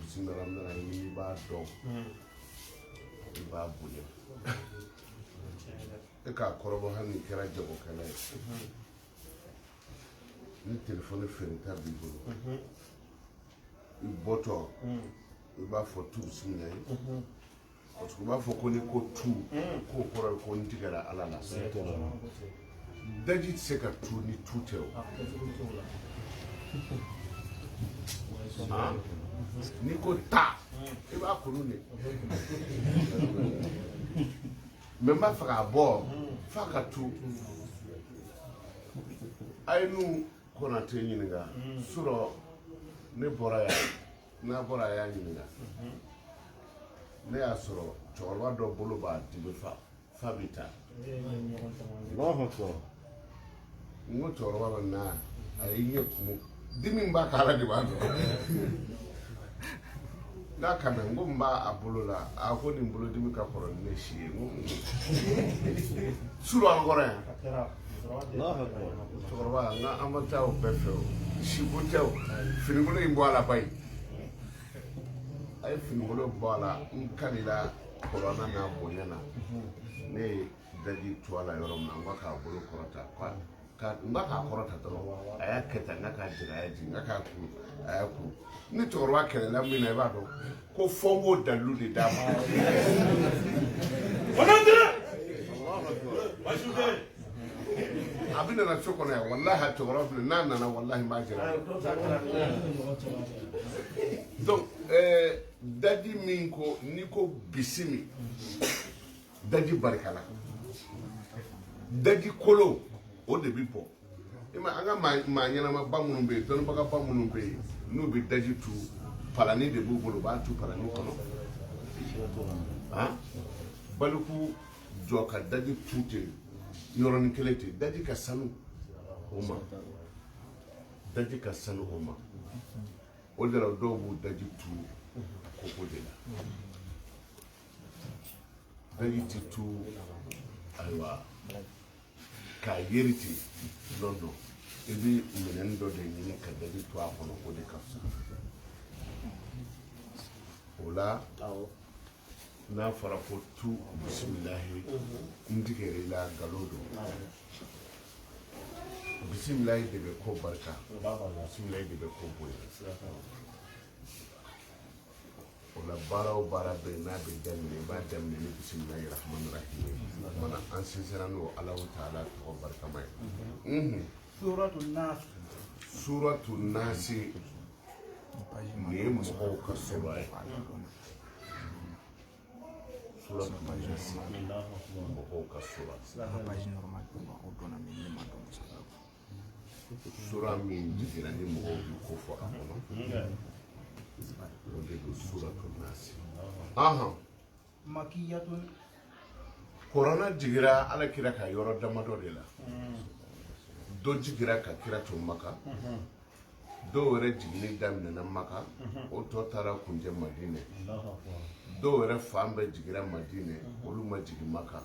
bisimila mina i b'a dɔn i b'a bonya e k'a kɔrɔbɔ hali ni kɛra jagokɛla ye ni telefɔni feereta b'i bolo i bɔtɔ i b'a fɔ tu bisimila ye parce que u b'a fɔ ko ni ko tu k'o kɔrɔ ye ko n tigɛra ala la daji tɛ se ka tu ni tu tɛ o ni ko ta i b'a kunu de mɛ n b'a fɛ k'a bɔ f'a ka tu a ye n'u Konate ɲininka surɔ ne bɔra yan n'a bɔra a y'a ɲininka ne y'a sɔrɔ cɛkɔrɔba dɔ bolo b'a dimi fa bɛ taa n ko cɛkɔrɔba bɛ na a ye ɲɛ kumu dimi b'a kan ala de b'a dɔn n'a ka mɛ n ko n b'a a bolo la a ko nin bolodimi ka kɔrɔ ni ne si ye n ko surɔ an kɔrɔ yan cɛkɔrɔba n ka an ma taa o bɛɛ fɛ o siko tɛ o finikolo in bɔ a la ba ye a ye finikolo bɔ a la n kalila kɔlɔnna n'a bonya na ne ye daji to a la yɔrɔ min na n ko k'a bolo kɔrɔta n ba k'a kɔrɔta dɔrɔn a y'a kɛ tan n ka k'a jigin a y'a jigin n ka k'a kuru a y'a kuru ni cɛkɔrɔba kɛlɛla min na i b'a dɔn ko fɔ n b'o dalilu de d'a ma a bɛ nana so kɔnɔ yan walahi cɛkɔrɔba filɛ n'a nana walahi n b'a jira donc daji min ko ni ko bisimi daji barikala daji kolo o de bi bɔ i ma an ka maa ɲɛnama ba minnu bɛ yen dɔnnibaga ba minnu bɛ yen n'u bɛ daji tu palani de b'u bolo u b'a tu palani kɔnɔ baliku jɔ ka daji tu ten yɔrɔnin kelen ten daji ka sanu o ma daji ka sanu o ma o de la dɔw b'u daji tu koko de la daji ti tu ayiwa k'a yeri ten lɔndɔn i bɛ minɛn dɔ de ɲini ka daji to a kɔnɔ o de ka fisa o la n'a fɔra ko tu bisimilahi n tigɛrɛ i la nkalon don bisimilahi de bɛ ko barika bisimilahi de bɛ ko bonya o la baara o baara bɛ yen n'a bɛ daminɛ i b'a daminɛ ni bisimilahi rahmani rahim mana an sinsinna n'o alahu taala tɔgɔ barikama ye suratu nasi nin ye mɔgɔw ka sura ye suratu nasi mɔgɔw ka sura sura min jiginna ni mɔgɔw bɛ ko fɔ a kɔnɔ o de don suratu nasi kuranɛ jigira ala kira ka yɔrɔ damadɔ de la dɔ jigira ka kira to maka dɔw yɛrɛ jiginni daminɛna maka o tɔ taara kuncɛ madinɛ dɔw yɛrɛ fan bɛɛ jigira madinɛ olu ma jigin maka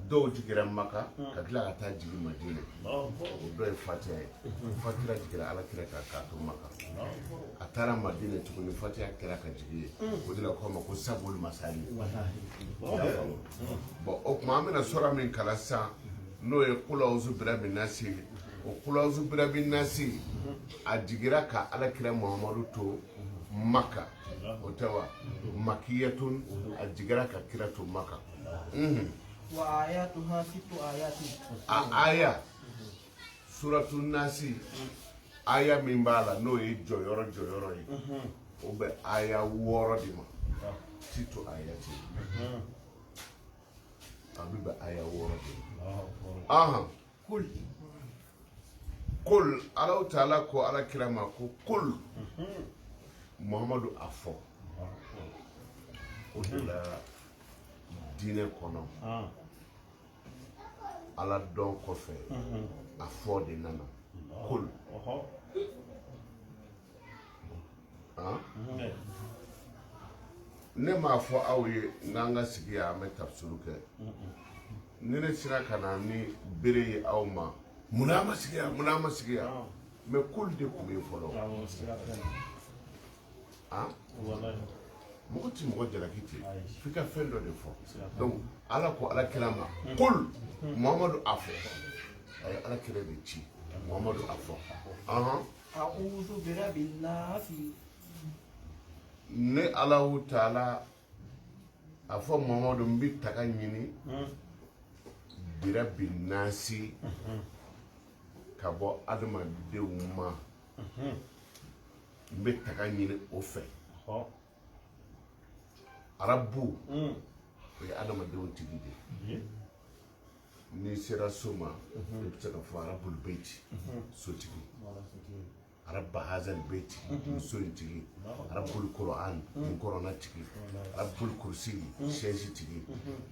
dɔw jigira maka ka tila ka taa jigin madinɛ o dɔ ye fatiha ye fatiha jigira ala kira k'a to maka a taara madinɛ tuguni fatiha kira ka jigi ye o de la k'o ma ko sabul masali bɔn o tuma an bɛna sura min kalan sisan n'o ye kul a'uzu birabi nasi o kul a'uzu birabi nasi a jigira ka ala kira muhamadu to maka o tɛ wa makiyatun a jigira ka kira to maka wa ayatuha sittu ayatin a aya suratu nasi aya min b'a la n'o ye jɔyɔrɔ ye o bɛ aya 6 de ma sittu ayatin a bɛ bɛn aya 6 de ma kul alahu taala ko ala kira ma ko kul muhamadu a fɔ o de la diinɛ kɔnɔ ala dɔn kɔfɛ a fɔ de nana kul ne m'a fɔ aw ye n'an ka sigi yan an bɛ tafsiru kɛ ni ne sera ka na ni bere ye aw ma munna an ma sigi yan mɛ kul de tun bɛ fɔlɔ ah wallahi mɔgɔ ti mɔgɔ jalaki ten Ayi. f'i ka fɛn dɔ de fɔ donc ala ko ala kira ma kul muhamadu a fɔ a ye ala kira de ci muhamadu a fɔ أعوذ برب الناس ne alahu taala a fɔ muhamadu n bi taga ɲini birabi nasi ka bɔ adamadenw ma n bɛ taga ɲini o fɛ arabu o ye adamadenw tigi de ye n'i sera so ma i bɛ se ka fɔ arabul beyti sotigi araba hazal beyti muso in tigi arabul qur'an n kɔrɔna tigi arabul kursi sɛji tigi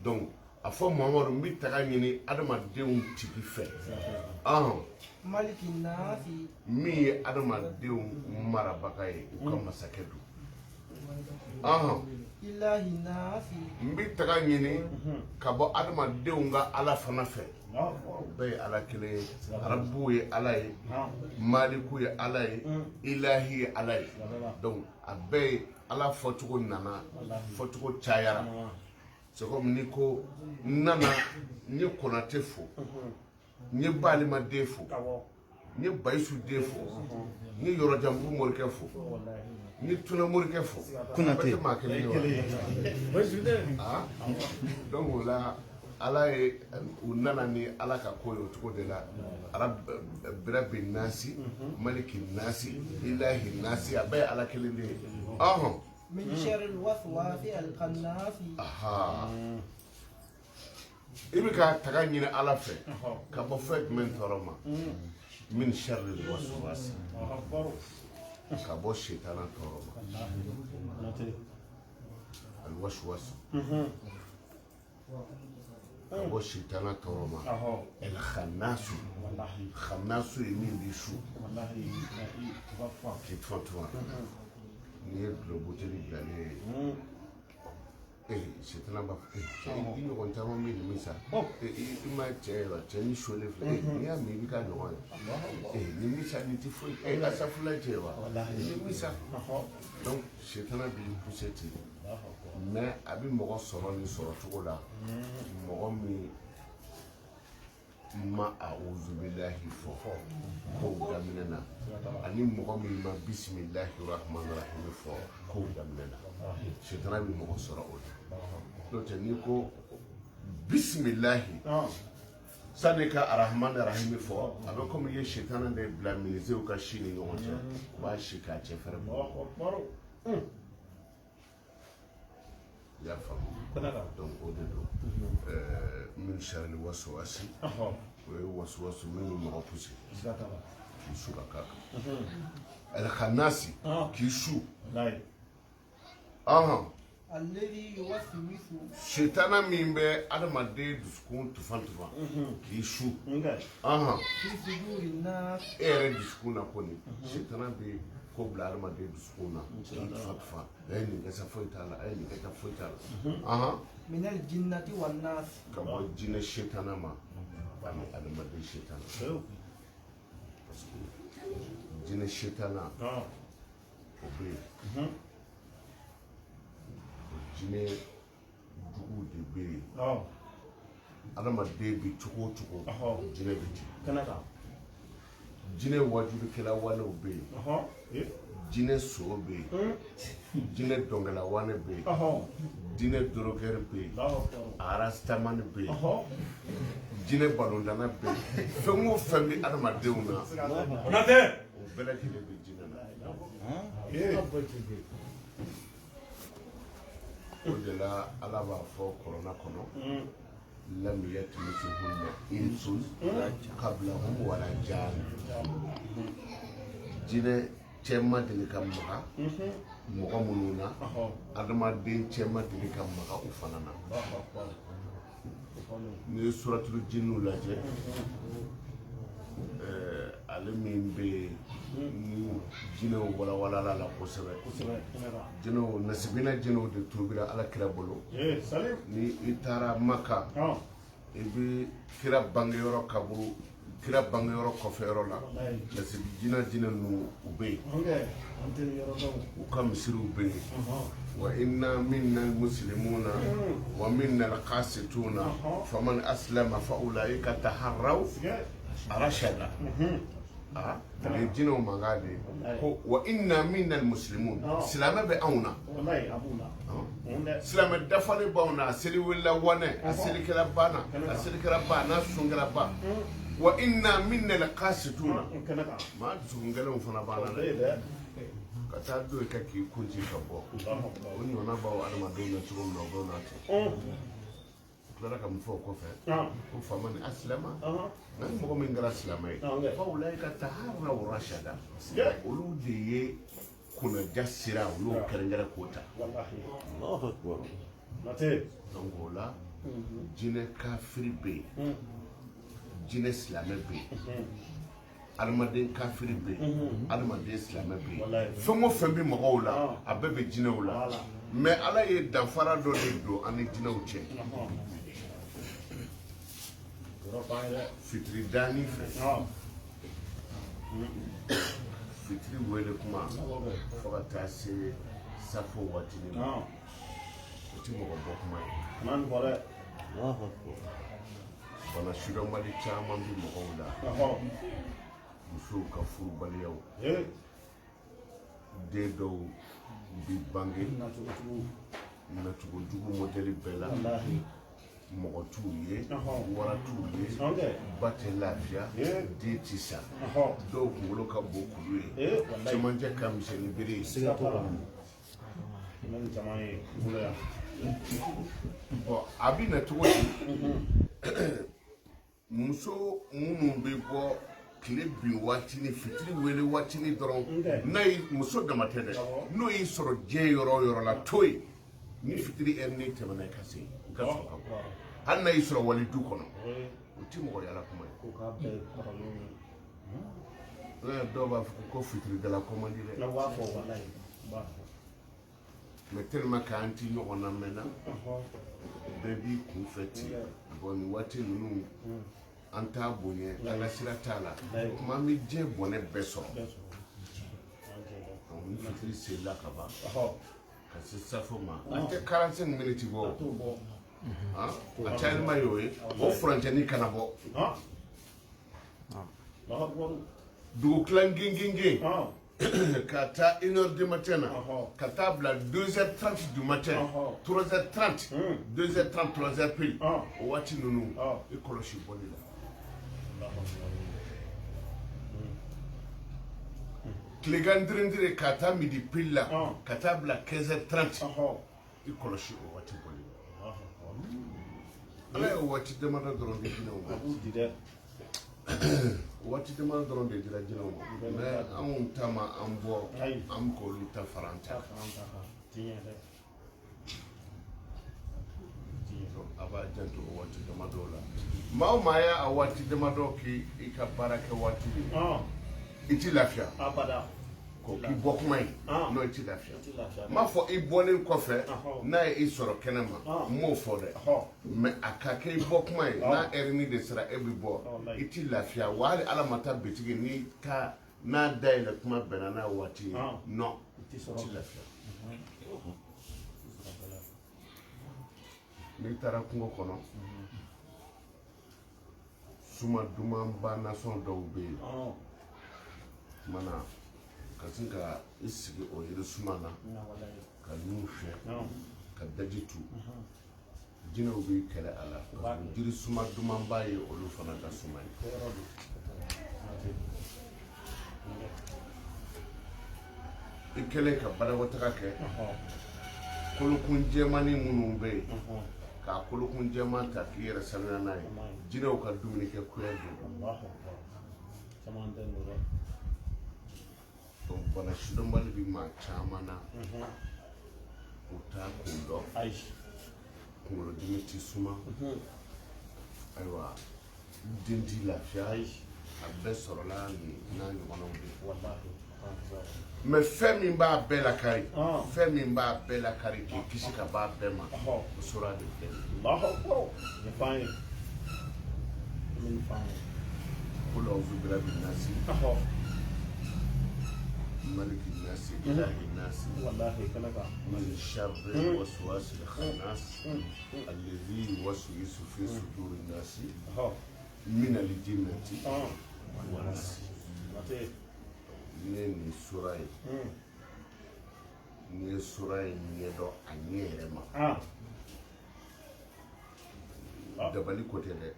donc a fɔ muhamadu n bɛ taga ɲini adamadenw tigi fɛ ملك الناس min ye adamadenw marabaga ye u ka masakɛ don إله الناس n bɛ taga ɲini ka bɔ adamadenw ka ala fana fɛ o bɛɛ ye ala kelen ye arabu ye ala ye maliku ye ala ye ilahi ye ala ye donc a bɛɛ ye ala fɔcogo nana fɔcogo cayara c'est comme ni ko n nana n ye konate fo n ye balimaden fo n ye bayisu den fo n ye yɔrɔjanbugu morikɛ fo n ye tuna morikɛ fo konate maa kelen ye wa donc o la ala ye u nana ni ala ka ko ye o cogo de la birabi nasi maliki nasi ilahi nasi a bɛɛ ye ala kelen de ye من شر الوسواس الخناس i bɛ ka taga ɲini ala fɛ ka bɔ fɛn jumɛn tɔɔrɔ ma min sharri waswasi ka bɔ shetana tɔɔrɔ ma alwaswas ka bɔ shetana tɔɔrɔ ma el khannasu ye min bi su k'i tɔn n'i ye dulɔbuteli bilalen ye shetana b'a fɔ i ɲɔgɔn caman bɛ nin sa i ma cɛ ye wa cɛ ni sole filɛ n'i y'a min i bɛ ka ɲɔgɔn ye nin mi sa nin tɛ foyi asafula cɛ wa ni mi sa donc shetana b'i poussé ten mais a bɛ mɔgɔ sɔrɔ nin sɔrɔ cogo la mɔgɔ min ma a'uzubillahi fɔ kow daminɛ na ani mɔgɔ min ma bisimilahi rahmani rahim fɔ kow daminɛ na shetana bɛ mɔgɔ sɔrɔ o la n'o tɛ n'i ko bisimilahi sani ka arahmani rahim fɔ a bɛ komi i ye shetana de bila minisew ka si ni ɲɔgɔn cɛ u b'a si k'a cɛ fɛrɛ bɔ i y'a faamu donc o de don min sharri waswasi o ye waswasu min bɛ mɔgɔ poussé k'i su ka k'a kan el khanasi k'i su الذي يوسوس shetana min bɛ adamaden dusukun tufan tufan k'i su في صدور الناس e yɛrɛ dusukun na kɔni shetana bɛ ko bila adamaden dusukun na k'i tufan tufan a ye nin kɛ sa foyi t'a la a ye nin kɛ sa foyi t'a la من الجنة والناس ka bɔ jinɛ shetana ma ani adamaden shetana parce que jinɛ shetana o bɛ yen jinɛ jugu de bɛ yen adamaden bɛ cogo o cogo jinɛ bɛ ten jinɛ wajurukɛla walew bɛ yen jinɛ so bɛ yen jinɛ dɔnkɛla wane bɛ yen jinɛ dorogɛri bɛ yen arastamani bɛ yen jinɛ balondana bɛ yen fɛn o fɛn bɛ adamadenw na o bɛɛ lajɛlen bɛ jinɛ na o de la ala b'a fɔ kɔrɔna kɔnɔ lam yatmisuhunna insun qablahum wala jan jinɛ cɛ ma deli ka maga mɔgɔ minnu na adamaden cɛ ma deli ka maga u fana na n'i ye suratul jinniw lajɛ ale min bɛ yen ni jinɛw walawalala la kosɛbɛ jinɛw nasibina jinɛw de tubira ala kira bolo ni i taara maka i bɛ kira bangeyɔrɔ kaburu kira bange yɔrɔ kɔfɛ yɔrɔ la parce que jinɛ nu u bɛ yen u ka misiriw bɛ yen wa inna minna almuslimuna wa minna alqasituna faman aslama fa ulaika taharraw rashada le jinɛw mankan de ko wa inna minna almuslimun silamɛ bɛ anw na silamɛ dafalen b'anw na a seli wulila wanɛ a selikɛla banna a selikɛla ba n'a sunkɛla ba wa inna minna alqasituna maa dusukungɛlɛnw fana banna dɛ ka taa don ka k'i kunci ka bɔ o ɲɔgɔnna b'aw adamadenw na cogo min na o b'aw n'a cɛ tilara ka mun fɔ o kɔfɛ ko faama ni asilama nka ni mɔgɔ min kɛra silamɛ ye fa ulaika taharraw rashada olu de ye kunnaja sira olu y'o kɛrɛnkɛrɛn k'o ta donc o la jinɛ kafiri bɛ yen jinɛ silamɛ bɛ yen adamaden kafiri bɛ yen adamaden silamɛ bɛ yen fɛn o fɛn bɛ mɔgɔw la a bɛɛ bɛ jinɛw la mais ala ye danfara dɔ de don an ni jinɛw cɛ fitiri daani fɛ fitiri wele kuma fo ka taa se safo waatini ma o tɛ mɔgɔ bɔ kuma ye bana sidɔnbali caman bɛ mɔgɔw la musow ka furubaliyaw den dɔw bi bange nacogo jugu mɔdɛli bɛɛ la mɔgɔ t'u ye wara t'u ye ba tɛ lafiya den tɛ sa dɔw kunkolo ka bon kulu ye cɛmancɛ ka misɛn ni bere ye bɔn a bɛ na cogo di muso minnu bɛ bɔ tile bin waatini fitiri wele waatini dɔrɔn n'a ye muso dama tɛ dɛ n'o y'i sɔrɔ diɲɛ yɔrɔ o yɔrɔ la to yen ni fitiri ɛri tɛmɛna i ka se i ka sɔrɔ ka bɔ hali n'a y'i sɔrɔ wali du kɔnɔ o tɛ mɔgɔ yala kuma ye dɔw b'a fɔ ko fitiri dala ko man di dɛ mais tellement k'an ti ɲɔgɔn lamɛnna bɛɛ b'i kun fɛ ten bon nin waati ninnu an t'a bonya an ka sira t'a la kuma an bɛ diɲɛ bɔnɛ bɛɛ sɔrɔ ni fitiri selila ka ban ka se safo ma an tɛ 45 minutes bɔ a cayalima y'o ye o furancɛni kana bɔ dugu kilan gingin ka taa 1h du matin na ka taa bila 2h30 du matin 3h30 2h30 3h pile o waati ninnu i kɔlɔsi bɔli la tilegan dirindiri ka taa midi pile la ka taa bila 15h30 i kɔlɔsi o waati bɔli la ala ye waati damadɔ dɔrɔn de jinɛw ma waati damadɔ dɔrɔn de dira jinɛw ma mais anw ta ma an bɔ an k'olu ta fara an ta a b'a janto o waati damadɔ la maa o maa y'a waati damadɔ k'i ka baara kɛ waati i tɛ lafiya ko k'i bɔ kuma ye n'o i tɛ lafiya n m'a fɔ i bɔlen kɔfɛ n'a ye i sɔrɔ kɛnɛ ma n m'o fɔ dɛ mais a ka kɛ i bɔ kuma ye n'a ɛrini de sera e bɛ bɔ i tɛ lafiya wa hali ala ma taa bitigi ni ka n'a dayɛlɛ kuma bɛnna n'a waati ye non i tɛ lafiya n'i taara kungo kɔnɔ suma dumanba nasɔn dɔw bɛ yen mana ka sin ka i sigi o yiri suma na ka nun fiyɛ ka daji tu jinɛw b'i kɛlɛ a la jiri suma dumanba ye olu fana ka suma ye i kɛlen ka banakɔtaga kɛ kolokun jɛmani minnu bɛ yen k'a kolokun jɛman ta k'i yɛrɛ sanuya n'a ye jinɛw ka dumuni kɛ kuyɛ don bana sidɔnbali bɛ maa caman na o t'a kun dɔn kunkolodimi tɛ suma ayiwa den t'i lafiya a bɛɛ sɔrɔla nin n'a ɲɔgɔnnaw de mais fɛn min b'a bɛɛ lakari fɛn min b'a bɛɛ lakari k'i kisi ka b'a bɛɛ ma o sɔrɔ de filɛ قل أعوذ برب الناس ملك الناس إله الناس والله كنكا من شر الوسواس الخناس الذي يوسوس في صدور الناس من الجنة والناس. ni sura ye ni ye sura ye ɲɛdɔn a ɲɛ yɛrɛ ma dabali ko tɛ dɛ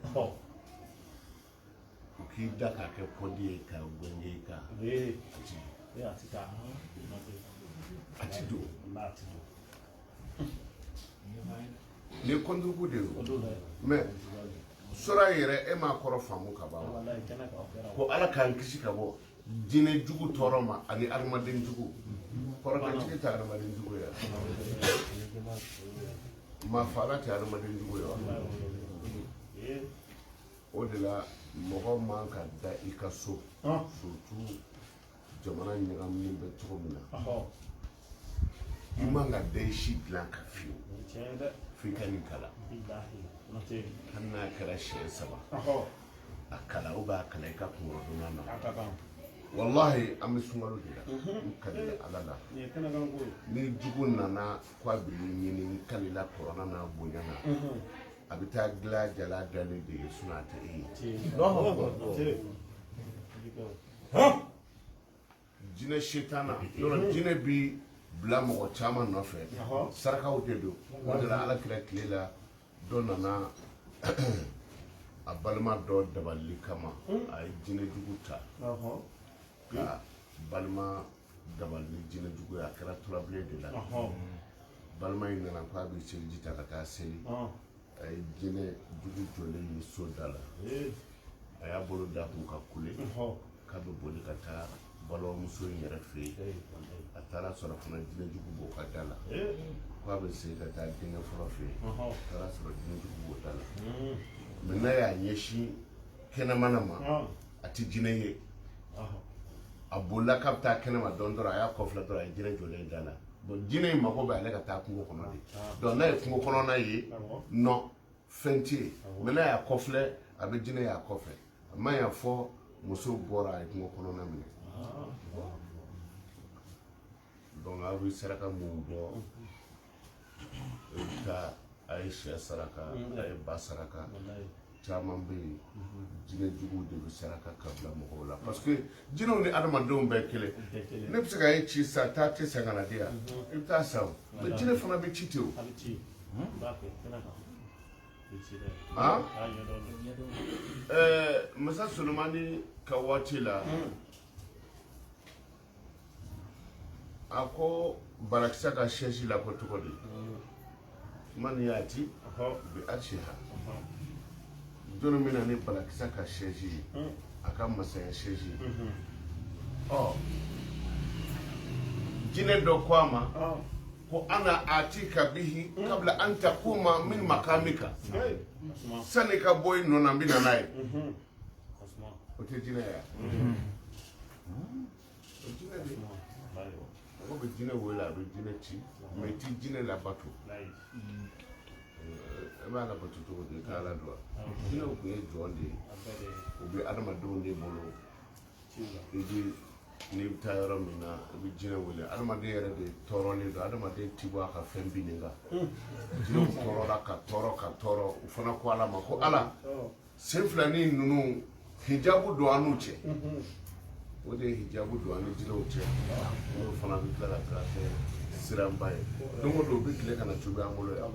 u k'i da k'a kɛ pɔdi ye ka gwenge i kan a ti don ni kɔndugu de don mais sura yɛrɛ e m'a kɔrɔ faamu ka ban ko ala k'an kisi ka bɔ jinɛ jugu tɔɔrɔ ma ani adamaden jugu kɔrɔkɛtigi tɛ adamaden jugu ye maafaala tɛ adamaden jugu ye o de la mɔgɔ man ka da i ka so surtout jamana ɲagaminen bɛ cogo min na i man ka da i si dilan ka fiyewu f'i ka nin kala hali n'a kɛra siɲɛ 3 a kala ou bien a kala i ka kungorodonna na wallahi an bɛ sunkalo de la n kalila ala la ni jugu nana ko a bɛ ɲini n kalila kɔrɔna n'a bonya na a bɛ taa dilan jala dalen de ye sinɔn a tɛ e ye jinɛ setana yɔrɔ jinɛ bi bila mɔgɔ caman nɔfɛ sarakaw de don o de la ala kira tile la dɔ nana a balima dɔ dabali kama a ye jinɛ jugu ta ka balima dabali ni jinɛ jugu ye a kɛra turabilen de la balima in nana ko a bɛ seliji ta ka taa seli a ye jinɛ jugu jɔlen ye so da la a y'a bolo da kun ka kule k'a bɛ boli ka taa balimamuso in yɛrɛ fɛ yen a taara sɔrɔ fana jinɛ jugu b'o ka da la ko a bɛ segin ka taa denkɛ fɔlɔ fɛ yen a taara sɔrɔ jinɛ jugu b'o da la mɛ n'a y'a ɲɛsin kɛnɛmana ma a tɛ jinɛ ye a bolila k'a bɛ taa kɛnɛma dɔɔnin dɔrɔn a y'a kɔfilɛ dɔrɔn a ye jinɛ jɔlen da la bon jinɛ in mago bɛ ale ka taa kungo kɔnɔ de donc n'a ye kungo kɔnɔna ye non fɛn tɛ yen mɛ n'a y'a kɔfilɛ a bɛ jinɛ y'a kɔfɛ a man y'a fɔ muso bɔra a ye kungo kɔnɔna minɛ donc a bɛ saraka mun bɔ i bɛ taa a ye sɛ saraka a ye ba saraka caman bɛ yen jinɛ juguw de bɛ saraka ka bila mɔgɔw la parce que jinɛw ni adamadenw bɛɛ kelen ne bɛ se ka e ci sa taa tɛ san ka na di yan i bɛ taa san mais jinɛ fana bɛ ci ten o masa solomani ka waati la a ko barakisa ka sɛsi la ko cogo di man yati bi arshiha jɔnni min na ni balakisa ka sɛsi ye a ka masaya sɛsi ye jinɛ dɔ ko a ma ko ana atika bihi kabla an taquma min makamika sani ka bɔ i nɔ na n bɛ na n'a ye o tɛ jinɛ ye o jinɛ de mɔgɔ bɛ jinɛ wele a bɛ jinɛ ci mɛ i tɛ jinɛ labato e b'a labato cogo di i ka ala dɔn jinɛw tun ye jɔn de ye u bɛ adamadenw de bolo i bɛ n'i bɛ taa yɔrɔ min na i bɛ jinɛ wele adamaden yɛrɛ de tɔɔrɔlen don adamaden ti bɔ a ka fɛn binnen kan jinɛw tɔɔrɔla ka tɔɔrɔ ka tɔɔrɔ u fana ko ala ma ko ala sen filanin ninnu hijabu don an n'u cɛ o de ye hijabu don an ni jinɛw cɛ n'o fana bɛ tila ka kɛ siranba ye don o don u bɛ tile ka na cogo an bolo yan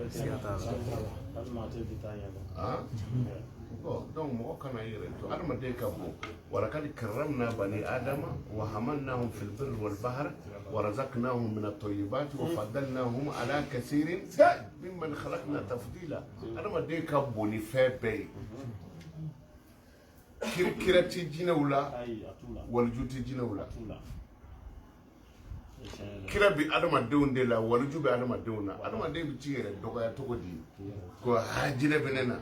donc mɔgɔ kana i yɛrɛ to adamaden ka bon walakad karramna bani adama wa hamalnahum fil birri wal bahri wa razaqnahum min at-tayyibati wa faddalnahum ala kathirin mimman khalaqna tafdila adamaden ka bon ni fɛn bɛɛ ye kira tɛ jinɛw la waliju tɛ jinɛw la kira bɛ adamadenw de la waliju bɛ adamadenw na adamaden bɛ t'i yɛrɛ dɔgɔya cogo di ko ha jinɛ bɛ ne na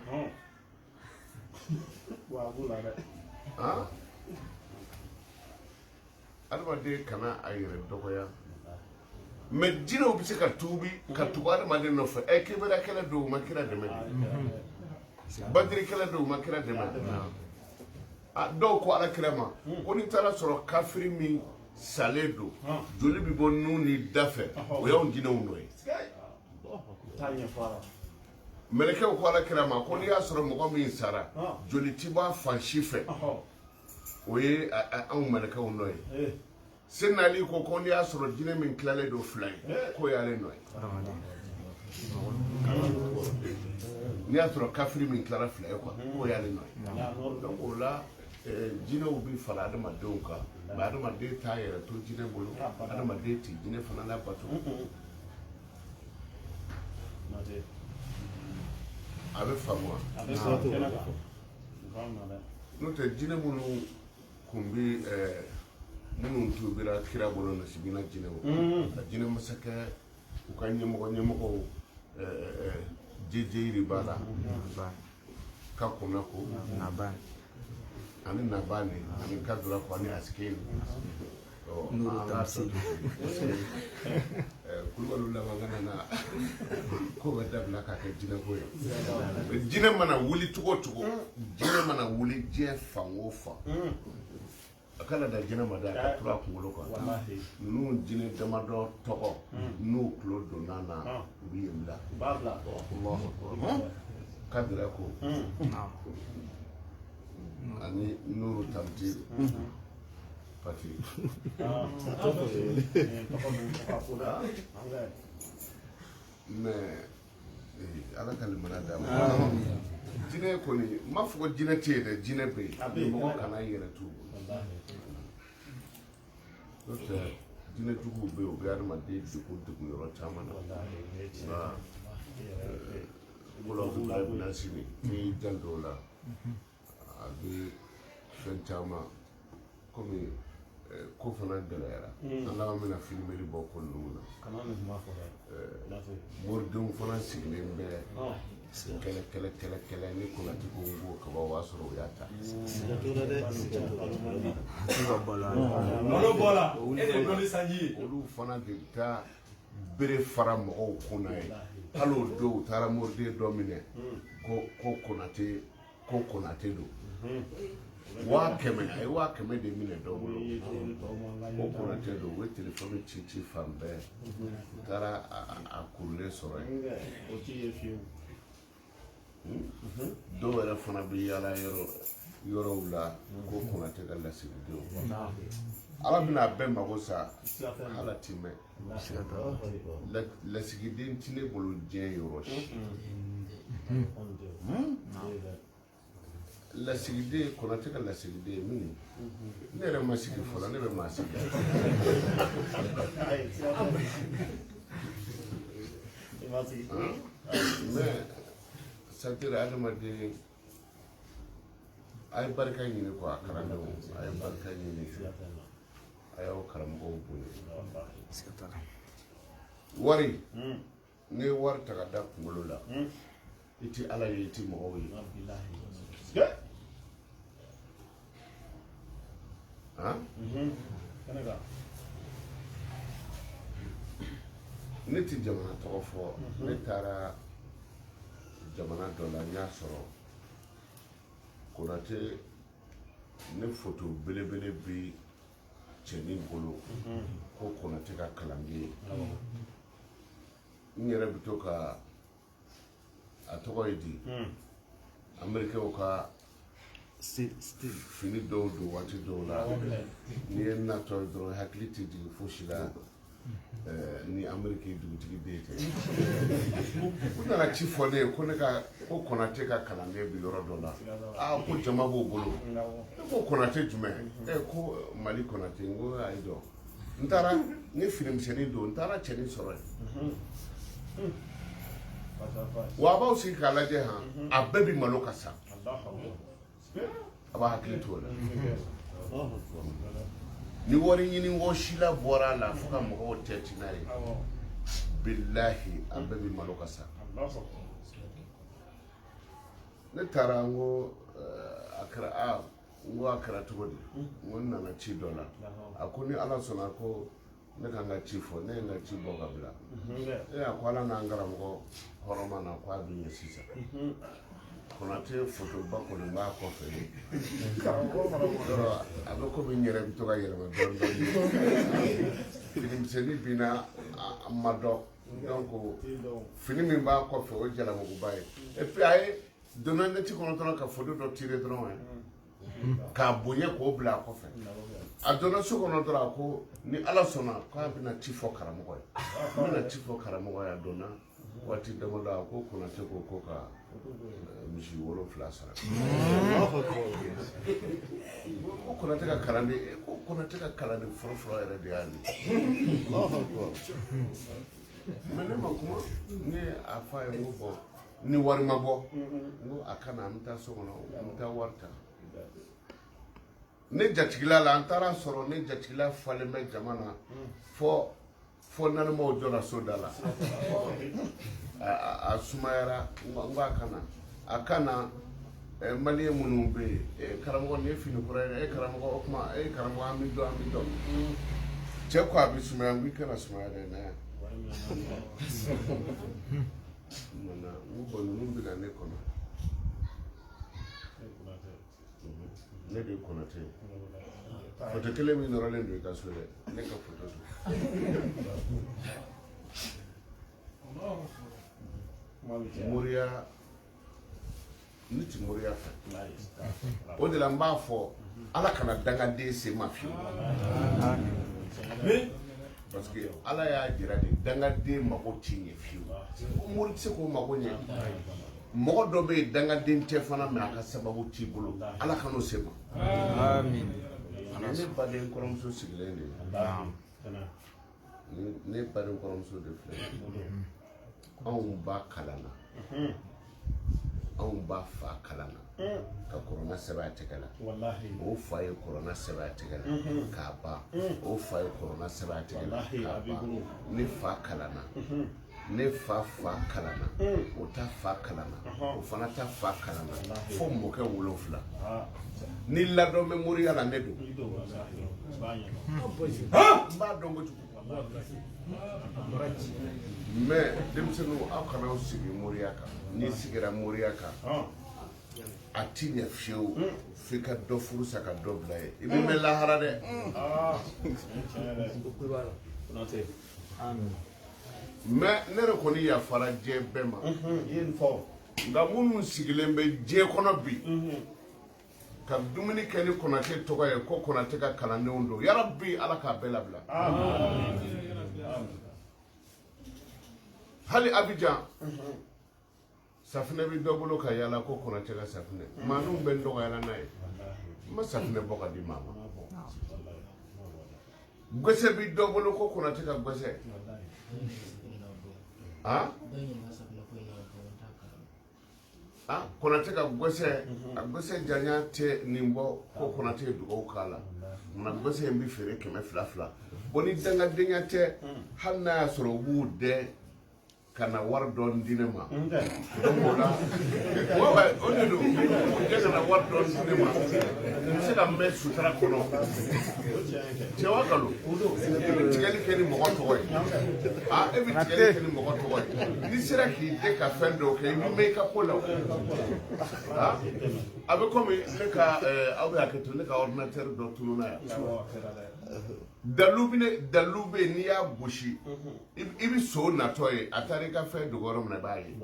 adamaden kana a yɛrɛ dɔgɔya mɛ jinɛw bɛ se ka tuubi ka tugu adamaden nɔfɛ kibara kɛlɛ don u ma kira dɛmɛ de badiri kɛlɛ don u ma kira dɛmɛ a dɔw ko alakira ma ko ni taara sɔrɔ kafiri min salen don joli bɛ bɔ nun ni da fɛ o y'anw jinɛw nɔ ye mɛlɛkɛw ko alakira ma ko n'i y'a sɔrɔ mɔgɔ min sara joli ti bɔ a fan si fɛ o ye anw mɛlɛkɛw nɔ ye Sen Ali ko n'i y'a sɔrɔ jinɛ min tilalen don fila ye k'o y'ale nɔ ye n'i y'a sɔrɔ kafiri min tilara fila ye k'o y'ale nɔ ye donc o la jinɛw bi fara adamadenw kan mais adamaden t'a yɛrɛ to jinɛ bolo adamaden tɛ jinɛ fana labato a bɛ faamu wa n'o tɛ jinɛ minnu kun bi minnu tubira kira bolo nasibina jinɛw a jinɛ masakɛ u ka ɲɛmɔgɔw jejeyiri b'a la ka kɔnɔ ko ani nabani ani kadura ko ani askeni kulubaliw laban ka na ko bɛ dabila k'a kɛ jinɛko ye jinɛ mana wuli cogo o cogo jinɛ mana wuli diɲɛ fan o fan a kana da jinɛ ma da a ka tura a kunkolo kan ninnu jinɛ damadɔ tɔgɔ n'u tulo donna na u b'i bila kadura ko ani nuru tamti pati mais ala ka limana d'a ma jinɛ kɔni n m'a fɔ ko jinɛ tɛ yen dɛ jinɛ bɛ yen mɔgɔ kana i yɛrɛ t'u bolo n'o tɛ jinɛ juguw bɛ yen u bɛ adamaden degun yɔrɔ caman na wala bɛna sini n'i janto o la a bɛ fɛn caman komi ko fana gɛlɛyara an laban bɛna filimeli bɔ ko ninnu na moridenw fana sigilen bɛ kɛlɛ ni konati ko n ko kaba o b'a sɔrɔ o y'a ta olu fana de bɛ taa bere fara mɔgɔw kunna ye hali o don u taara moriden dɔ minɛ ko konate don 100,000 a ye 100,000 de minɛ dɔ bolo ko konate don u ye telefɔni ci fan bɛɛ u taara a kurulen sɔrɔ yen dɔw yɛrɛ fana bɛ yaala yɔrɔw la ko konate ka lasigidenw ala bɛna a bɛɛ mago sa ala ti mɛn lasigiden ti ne bolo diɲɛ yɔrɔ si lasigiden konate ka lasigiden min ne yɛrɛ ma sigi fɔlɔ ne bɛ maa sigi mais satira adamaden a ye barika ɲini ko a kalandenw a ye barika ɲini a y'aw karamɔgɔw bonya wari n'i ye wari ta ka da kunkolo la i ti ala ye i ti mɔgɔw ye ne ti jamana tɔgɔ fɔ ne taara jamana dɔ la n y'a sɔrɔ konate ne foto belebele bi cɛnin bolo ko konate ka kalanden n yɛrɛ bɛ to ka a tɔgɔ ye di amerikɛnw ka fini dɔw don waati dɔw la n'i ye natɔ ye dɔrɔn hakili tɛ jigin fosi la ni ameriki dugutigi bɛ yen tɛ u nana ci fɔ ne ye ko konate ka kalanden bɛ yɔrɔ dɔ la ko jama b'o bolo ne ko konate jumɛn ko mali konate n ko ayi dɔn n taara n ye finimisɛnnin don n taara cɛnin sɔrɔ yen wa a b'aw sigi k'a lajɛ han a bɛɛ bɛ malo ka sa a b'a hakili to o la ni wari ɲini ko sila bɔra a la fo ka mɔgɔw tɛti n'a ye bilahi a bɛɛ bɛ malo ka sa ne taara n ko a kɛra cogo di n ko n nana ci dɔ la a ko ni ala sɔnna ko ne kan ka ci fɔ ne ye n ka ci bɔ ka bila a ko ala n'an karamɔgɔ hɔrɔnma na ko a bɛ ɲɛ sisan Konate photo ba ko le ma ko fe a bɛ komi n yɛrɛ bɛ to ka yɛlɛma dɔɔnin dɔɔnin finimisɛnnin binna a ma dɔn donc fini min b'a kɔfɛ o ye jalamuguba ye et puis a ye donna neti kɔnɔ dɔrɔn ka photo dɔ tirer dɔrɔn k'a bonya k'o bila a kɔfɛ a donna so kɔnɔ dɔrɔn a ko ni Ala sɔnna k'a bɛna ci fɔ karamɔgɔ ye a bɛna ci fɔ karamɔgɔ ye a donna waati damadɔ a ko Konate ko ka misi 7 sara ko Konate ka kalanden fɔlɔ yɛrɛ de y'a nin mais ne ma kuma ne a fa ye n ko bɔn ni wari ma bɔ n ko a kana an bɛ taa so kɔnɔ an bɛ taa wari ta ne jatigila la an taara sɔrɔ ne jatigila falen bɛ jama na fɔ nanimaw jɔra so da la a sumayara n ko a kana maliyɛn minnu bɛ yen karamɔgɔ nin ye fini kura ye karamɔgɔ o kuma karamɔgɔ an bɛ dɔn cɛ ko a bɛ sumaya n ko i kana sumaya dɛ na yan n ko ninnu bɛ na ne kɔnɔ ne de ye Konate ye photo kelen min nɔrɔlen don i ka so dɛ ne ka photo don moriya ne ti moriya fɛ o de la n b'a fɔ Ala kana dangaden se ma fiyewu parce que Ala y'a jira de dangaden mago ti ɲɛ fiyewu mori tɛ se k'o mago ɲɛ mɔgɔ dɔ bɛ yen dangaden tɛ fana mais a ka sababu t'i bolo Ala kan'o se ma amin ne baden kɔrɔmuso sigilen de ne baden kɔrɔmuso de filɛ anw ba kalan na anw ba fa kalan na ka kɔrɔna sɛbɛn a tɛgɛ la o fa ye kɔrɔna sɛbɛn a tɛgɛ la k'a ban o fa ye kɔrɔna sɛbɛn a tɛgɛ la k'a ban ne fa kalan na ne fa kalan na o ta fa kalan na o fana ta fa kalan na fo mɔkɛ 7 ni ladɔn bɛ moriya la ne don n b'a dɔn kojugu mais denmisɛnninw aw kana aw sigi moriya kan n'i sigira moriya kan a ti ɲɛ fiyewu f'i ka dɔ furu sa ka dɔ bila ye i bɛ mɛn lahara dɛ mais ne yɛrɛ kɔni yafara diɲɛ bɛɛ ma nka minnu sigilen bɛ diɲɛ kɔnɔ bi ka dumuni kɛ ni Konate tɔgɔ ye ko Konate ka kalandenw don yarabi Ala k'a bɛɛ labila hali Abidjan safinɛ bɛ dɔ bolo ka yala ko Konate ka safinɛ maa ninnu bɛ n dɔgɔyala n'a ye n ma safinɛ bɔ ka di maa ma gɔsɛ bɛ dɔ bolo ko Konate ka gɔsɛ Konate ka gɔsɛ a gɔsɛ janya tɛ nin bɔ ko Konate ye dugawu k'a la nka gɔsɛ in bɛ feere 200 bon ni dangadenya tɛ hali n'a y'a sɔrɔ u b'u dɛn ka na wari dɔɔni di ne ma donc o la o de don u dɛn ka na wari dɔɔni di ne ma n bɛ se ka mɛn sutura kɔnɔ cɛ wa nkalon e bɛ tigɛli kɛ ni mɔgɔ tɔgɔ ye e bɛ tigɛli kɛ ni mɔgɔ tɔgɔ ye n'i sera k'i den ka fɛn dɔw kɛ i bɛ mɛn i ka ko la a bɛ komi ne ka aw bɛ hakɛ to ne ka ordinateur dɔ tununa yan dalu bɛ yen n'i y'a gosi i bɛ so natɔ ye a taara i ka fɛn dogo yɔrɔ min na i b'a ye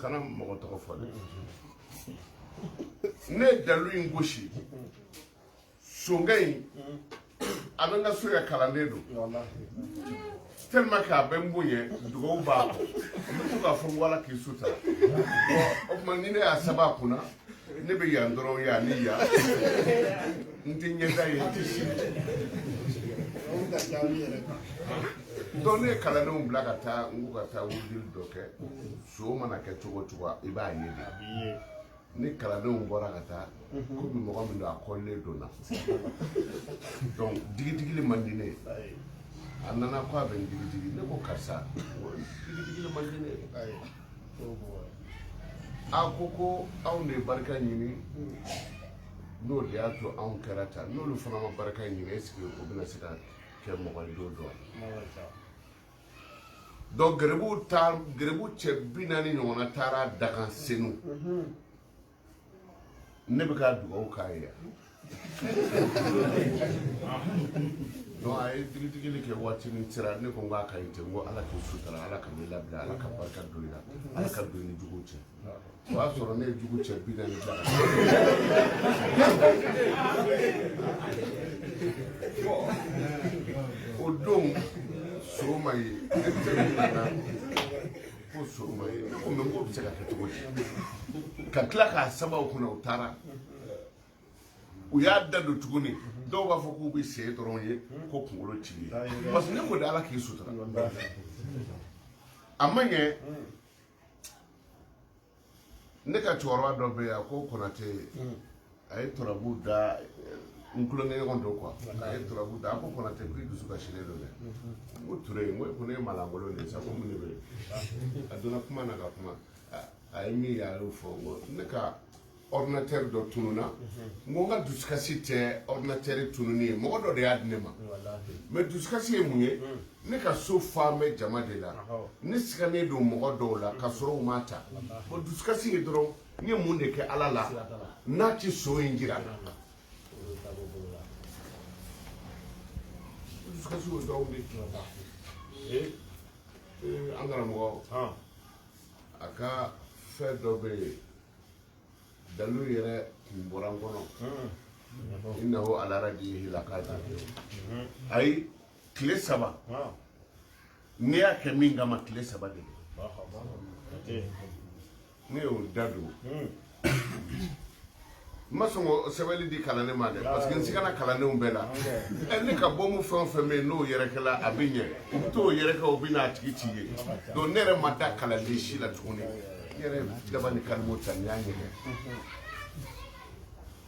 kana mɔgɔ tɔgɔ fɔ dɛ ne ye dalu in gosi sonkɛ in a bɛ n ka so ya kalanden don tellement que a bɛ n bonya dugawu b'a kɔ n bɛ to k'a fɔ n ko Ala k'i sutura o tuma ni ne y'a sɛbɛn a kunna ne bɛ yan dɔrɔn yan ni yan n tɛ ɲɛda ye n tɛ sini donc ne ye kalandenw bila ka taa n ko ka taa wudili dɔ kɛ so mana kɛ cogo cogo i b'a ye de ni kalandenw bɔra ka taa komi mɔgɔ min don a kɔlilen donna donc digidigili man di ne ye a nana ko a bɛ n digidigi ne ko karisa digidigili man di ne ye a ko anw de ye barika ɲini n'o de y'a to anw kɛra tan n'olu fana ma barika ɲini est-ce que o bɛna se ka kɛ mɔgɔ ye don dɔ donc gerebu cɛ 40 ɲɔgɔnna taara daga senu ne bɛ ka dugawu k'a ye donc a ye digidigi kɛ waati min sera ne ko n k'a ka ɲi ten n ko ala k'i sutura ala ka n'i labila ala ka barika don i la ala ka don i ni jugu cɛ o y'a sɔrɔ ne ye jugu cɛ 40 daga o don so ma ye denmisɛnnin nana ko so ma ye ne ko mɛ n ko bɛ se ka kɛ cogo di ka tila k'a sababu kunna u taara u y'a da don tuguni dɔw b'a fɔ k'u bɛ se dɔrɔn ye ko kunkolo ci ye parce que ne ko de ala k'i sutura a ma ɲɛ ne ka cɛkɔrɔba dɔ bɛ yen a ko konate a ye turabu da n tulonkɛ ɲɔgɔn don quoi a ye turabu da a ko konate k'i dusu kasilen don dɛ n ko ture n ko ne ye malangolo de ye sa ko mun de bɛ yen a donna kuma na ka kuma a ye min ye a y'o fɔ n ko ne ka ordinateur dɔ tununa n ko n ka dusukasi tɛ ordinateur tununi ye mɔgɔ dɔ de y'a di ne ma mais dusukasi ye mun ye ne ka so fan bɛ jama de la ne sigannen don mɔgɔ dɔw la ka sɔrɔ u m'a ta bon dusukasi ye dɔrɔn n ye mun de kɛ ala la n'a ti so in jira dusukasi y'o dɔw de an karamɔgɔ a ka fɛn dɔ bɛ yen dalu yɛrɛ kun bɔra n kɔnɔ innahu ala rabbihi laqadir ayi tile 3 ne y'a kɛ min kama tile 3 de don ne y'o da don n ma sɔn ko sɛbɛnni di kalanden ma dɛ parce que n sigana kalandenw bɛɛ la ne ka bɔ mu fɛn o fɛn bɛ yen n'o yɛrɛkɛla a bɛ ɲɛ u bɛ t'o yɛrɛkɛ u bɛ n'a tigi ci ye donc ne yɛrɛ ma da kalanden si la tuguni n yɛrɛ daba ni kalimo ta n y'a ɲɛgɛn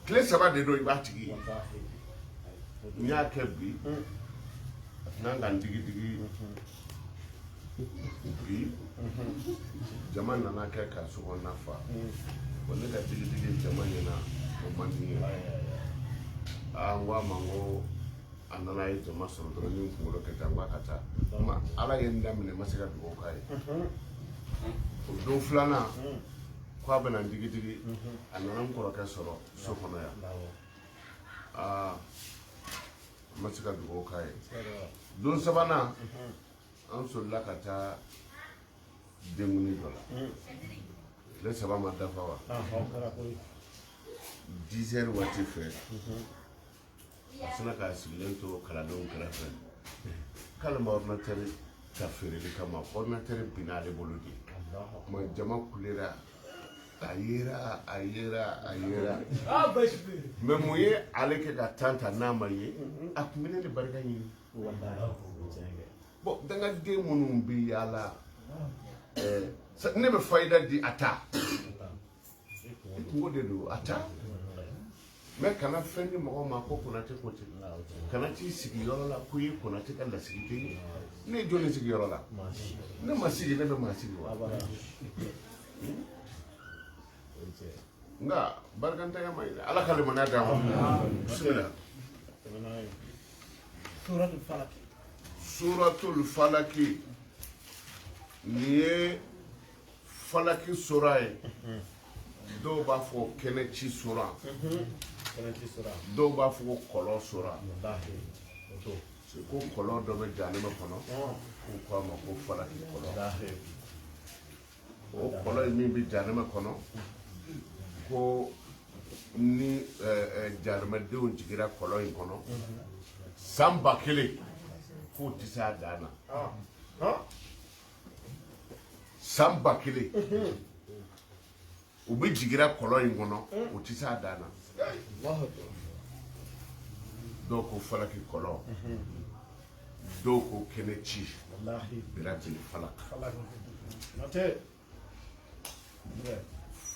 tile 3 de don i b'a tigi ye n y'a kɛ bi n'an ka n digidigi bi jama nana kɛ ka sokɔnɔna fa bon ne ka digidigi jama ɲɛna o man di n ye n ko a ma n ko a nana ye jama sɔrɔ dɔrɔn n ye n kunkolo kɛ tan n k'a ka taa ala ye n daminɛ n ma se ka dugawu k'a ye o don 2nan ko a bɛna n digidigi a nana n kɔrɔkɛ sɔrɔ so kɔnɔ yan n ma se ka dugawu k'a ye don 3nan an solila ka taa denguni dɔ la tile 3 ma dafa wa 10 heures waati fɛ a sinna k'a sigilen to kalandenw kɛrɛfɛ k'ale ma ordinateur ta feereli kama ordinateur binna ale bolo de ma jama kulera a yera mais mun ye ale kɛ ka temps ta n'a ma ye a tun bɛ ne de barika ɲini bon dangaden minnu bɛ yaala ne bɛ fayida di a ta kungo de don a ta mais kana fɛn di mɔgɔ ma ko konate ko ten kana t'i sigi yɔrɔ la ko i ye konate ka lasigiden ye ne ye jɔnni sigi yɔrɔ la ne ma sigi ne bɛ maa sigi wa nka barikantanya ma ɲi dɛ ala ka limaniya d'an ma bisimila suratul falaki nin ye falaki sura ye dɔw b'a fɔ kɛnɛci sura dɔw b'a fɔ ko kɔlɔn sura ko kɔlɔn dɔ bɛ janɛmɛ kɔnɔ k'u k'a ma ko falaki kɔlɔn o kɔlɔn ye min bɛ janɛmɛ kɔnɔ ko ni janɛmɛdenw jigira kɔlɔn in kɔnɔ san 1000 k'u tɛ se a dan na san 1000 u bɛ jigira kɔlɔn in kɔnɔ u tɛ se a dan na dɔw ko falaki kɔlɔn dɔw ko kɛnɛci birabil falak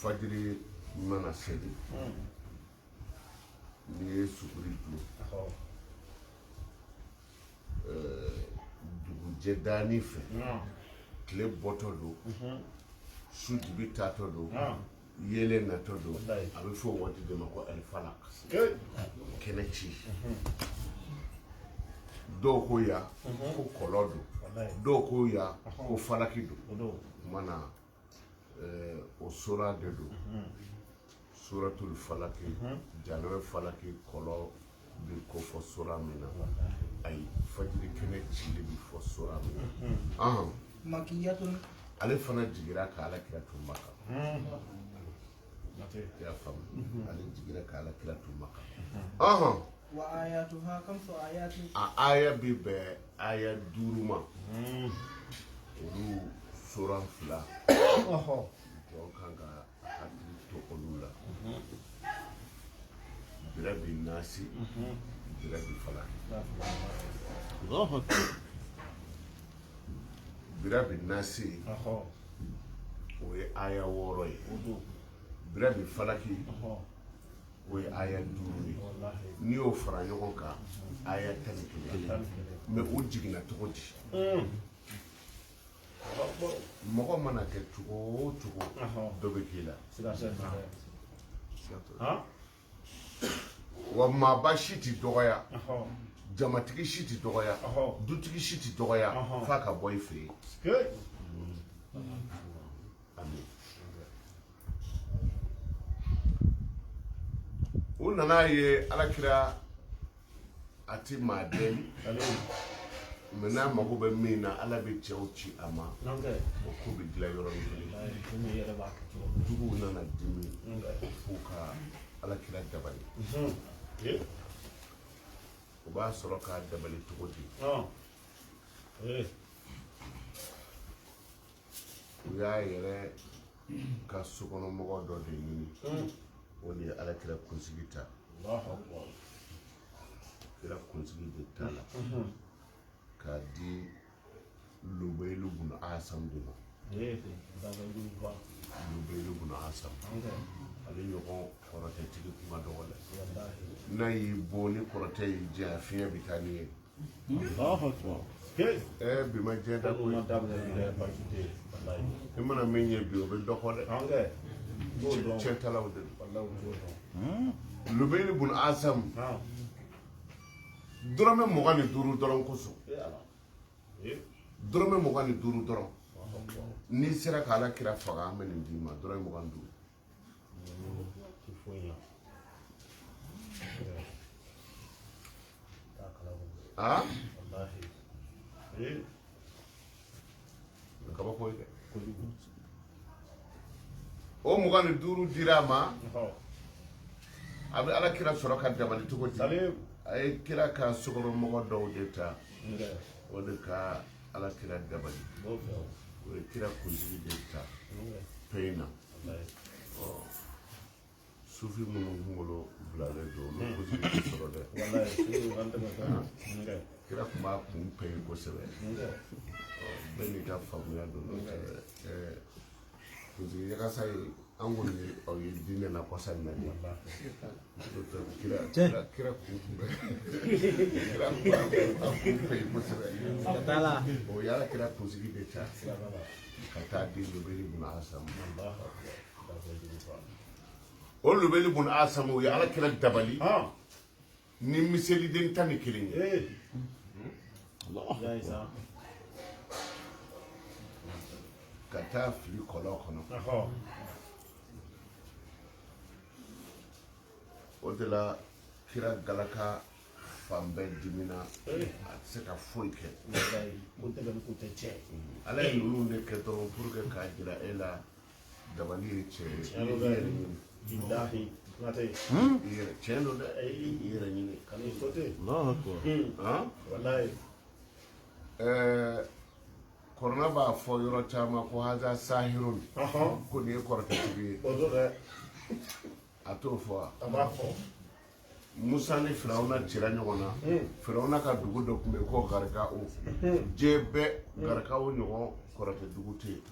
fajiri mana seli n'i ye sukuri dun dugujɛ daani fɛ tile bɔtɔ don su dibi taatɔ don yelen natɔ don a bɛ fɔ o waati de ma ko ɛlfalak kɛnɛci dɔw ko yan ko kɔlɔn don dɔw ko ya ko falaki don mana o sura de don suratul falaki janɛrɛ falaki kɔlɔ bi ko fɔ sura min na ayi fajiri kɛnɛ cili bi fɔ sura min na makiyatun ale fana jigira ka ala kira tun maka ya faamu ale jigira ka ala kira tun maka wa ayatuha kamsu ayatin a aya bi bɛn aya 5 ma olu sura 2 jɔn kan ka hakili to olu la bira bi nasi bira bi falaki bira bi nasi o ye aya 6 ye bira bi falaki o ye aya 5 ye n'i y'o fara ɲɔgɔn kan aya 11 mɛ o jiginna cogo di mɔgɔ mana kɛ cogo o cogo dɔ bɛ k'i la wa maaba si tɛ dɔgɔya jamatigi si tɛ dɔgɔya dutigi si tɛ dɔgɔya f'a ka bɔ i fɛ yen ami u nana ye alakira a ti maa dɛm mɛ n'a mago bɛ min na ala bɛ cɛw ci a ma o ko bɛ dilan yɔrɔnin kelen juguw nana dimi f'u ka alakira dabali o b'a sɔrɔ k'a dabali cogo di u y'a yɛrɛ ka sokɔnɔmɔgɔ dɔ de ɲini o de ye alakira kunsigi ta kira kunsigi de ta la k'a di Lubailu bun Asam de ma Lubailu bun Asam ale ɲɔgɔn kɔrɔtɛtigi kuma dɔgɔ la n'a y'i bɔ ni kɔrɔtɛ y'i diya fiɲɛ bɛ taa ni ye bi ma diɲɛ da koyi i mana min ye bi o bɛ dɔ fɔ dɛ cɛntalaw de don Lubailu bun Asam dɔrɔmɛ 25 dɔrɔn kosɔn dɔrɔmɛ 25 dɔrɔn n'i sera k'ala kira faga an bɛ nin d'i ma dɔrɔmɛ 25 kaba ko ye o 25 dira a ma a bɛ ala kira sɔrɔ ka dabali cogo di a ye kira ka sokɔnɔmɔgɔ dɔw de ta o de ka ala kira dabali o ye kira kunsigi de ta peyi na sufi minnu kunkolo bilalen don olu kunsigi tɛ sɔrɔ dɛ kira tun b'a kun peyi kosɛbɛ bɛɛ n'i ka faamuya don n'o tɛ kunsigi yakasa ye an kɔni aw ye diinɛ la kɔsa in na de kira kun bɛ kira kun peyi kosɛbɛ o ye ala kira kunsigi de ta ka taa di Lubailu bun Asam o Lubailu bun Asam o ye ala kira dabali ni miseliden 11 ye ka taa fili kɔlɔn kɔnɔ o de la kira galaka fan bɛɛ dimina a tɛ se ka foyi kɛ ala ye ninnu de kɛ dɔrɔn pour que k'a jira e la dabali ye tiɲɛ ye i yɛrɛ ɲini tiɲɛ don dɛ i yɛrɛ ɲini kɔrɔna b'a fɔ yɔrɔ caman ko haza sahirun ko nin ye kɔrɔtɛtigi ye a t'o fɔ wa Musa ni Firawuna cira ɲɔgɔn na Firawuna ka dugu dɔ tun bɛ yen ko Garikaw diɲɛ bɛɛ Garikaw ɲɔgɔn kɔrɔtɛ dugu tɛ yen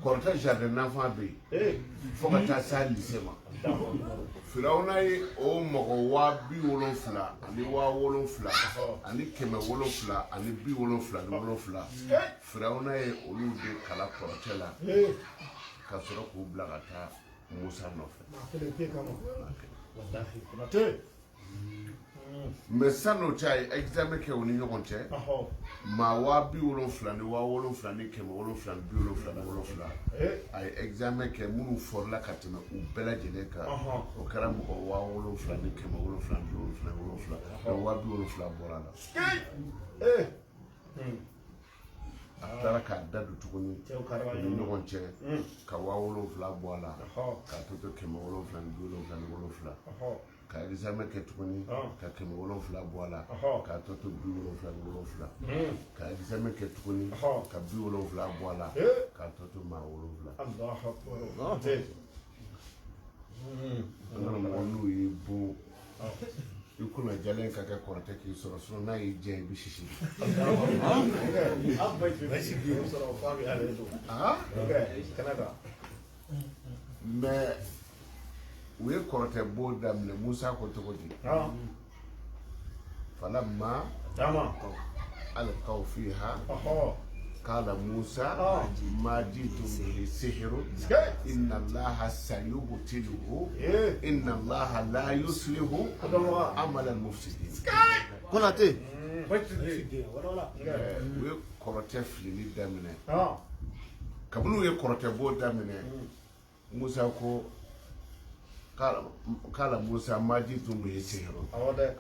kɔrɔtɛ jardin d'enfant bɛ yen fo ka taa se a lycée ma Firawuna ye o mɔgɔ 70,000 ani 70,000 ani 700 ani 77 Firawuna ye olu de kala kɔrɔtɛ la ka sɔrɔ k'u bila ka taa Musa nɔfɛ mais sano chay examen ke woni ñokon cey ma wa bi wolon flani wa wolon flani ke wolon flani bi wolon flani wolon flani ay examen ke munu for la katina u bela jele ka o kara mo wa wolon flani ke wolon flani bi wolon flani wolon flani wa bi wolon flani borala atara ka dadu tuguni ni ñokon cey ka wa wolon flani bola ka toto ke wolon flani bi wolon flani wolon flani ka examen ke tuguni ka kɛmɛ wolonfila bɔ a la k'a tɔ to bi wolonfila ni wolonfila ka examen kɛ tuguni ka bi wolonfila bɔ a la k'a tɔ to maa wolonfila an kana mɔgɔ n'u ye bon i kunna jalen ka kɛ kɔrɔtɛ k'i sɔrɔ sinon n'a y'i diya i bɛ sisi mais u ye kɔrɔtɛ bo daminɛ Musa ko cogo di falamma alqaw fiha qala Musa ma jitum bihi sihru inna Allaha sayubtiluhu inna Allaha la yuslihu amala al-mufsidin Konate u ye kɔrɔtɛ filili daminɛ kabini u ye kɔrɔtɛ bo daminɛ Musa ko kala Musa ma jitum bihi sihru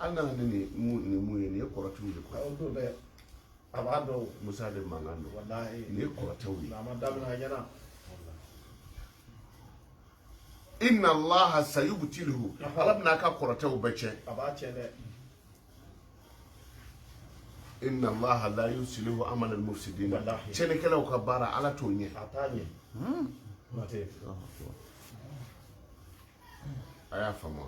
an nana ni mu ye ni kɔrɔtɛw ye ko Musa de mangan do ni kɔrɔtɛw ye inna Allaha sayubtiluhu ala bɛna ka kɔrɔtɛw bɛɛ cɛn inna Allaha la yuslihu amala al-mufsidin cɛnikɛlaw ka baara ala t'o ɲɛ a y'a faamu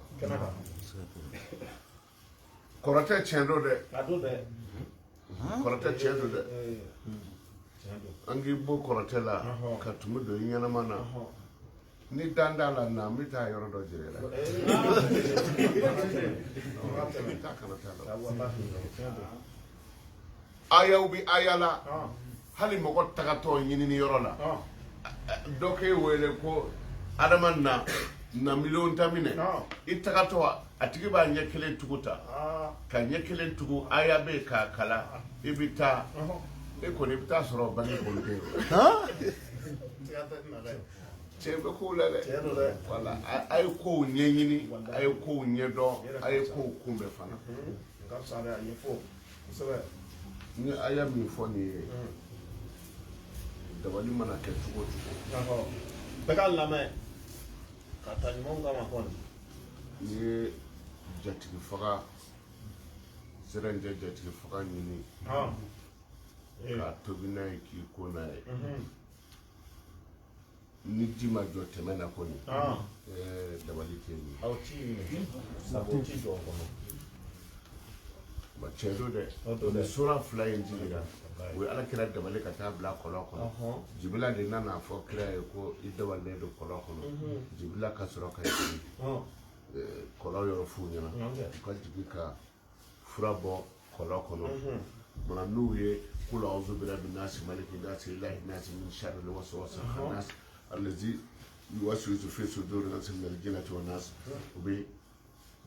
kɔrɔtɛ tiɲɛ do dɛ kɔrɔtɛ tiɲɛ do dɛ an k'i bɔ kɔrɔtɛ la ka tumu don i ɲɛnama na ni dan t'a la na n bɛ taa yɔrɔ dɔ jira i la ayaw bi aya la hali mɔgɔ tagatɔ ɲinini yɔrɔ la dɔ k'e wele ko adama na miliyɔn ta minɛ i tagatɔ a tigi b'a ɲɛ kelen tugu ta ka ɲɛ kelen tugu aya bɛ k'a kala i bɛ taa e kɔni i bɛ taa sɔrɔ bange kɔni tɛ cɛ bɛ kow la dɛ wala a ye kow ɲɛɲini a ye kow ɲɛdɔn a ye kow kunbɛn fana ni aya min fɔ nin ye dabali mana kɛ cogo cogo bɛɛ ka lamɛn ka taa ɲumanw kama kɔni ni ye jatigi faga sera n tɛ jatigi faga ɲini k'a tobi n'a ye k'i ko n'a ye ni ji ma jɔ tɛmɛ na kɔni dabali tɛ yen aw t'i minɛ sabu t'i jɔ o kɔnɔ cɛ do dɛ ni sura fila in jigira o ye ala kira dabali ka taa bila kɔlɔn kɔnɔ jibila de nana fɔ kira ye ko i dabalilen don kɔlɔn kɔnɔ jibila ka sɔrɔ ka jigin kɔlɔn yɔrɔ f'u ɲɛna u ka jigin ka fura bɔ kɔlɔn kɔnɔ mana n'u ye kul a'udhu birabbi nasi maliki nasi ilahi nasi min sharri l-waswasi khannas allazi yuwaswisu fi suduri nasi min al-jinnati wan nas u bɛ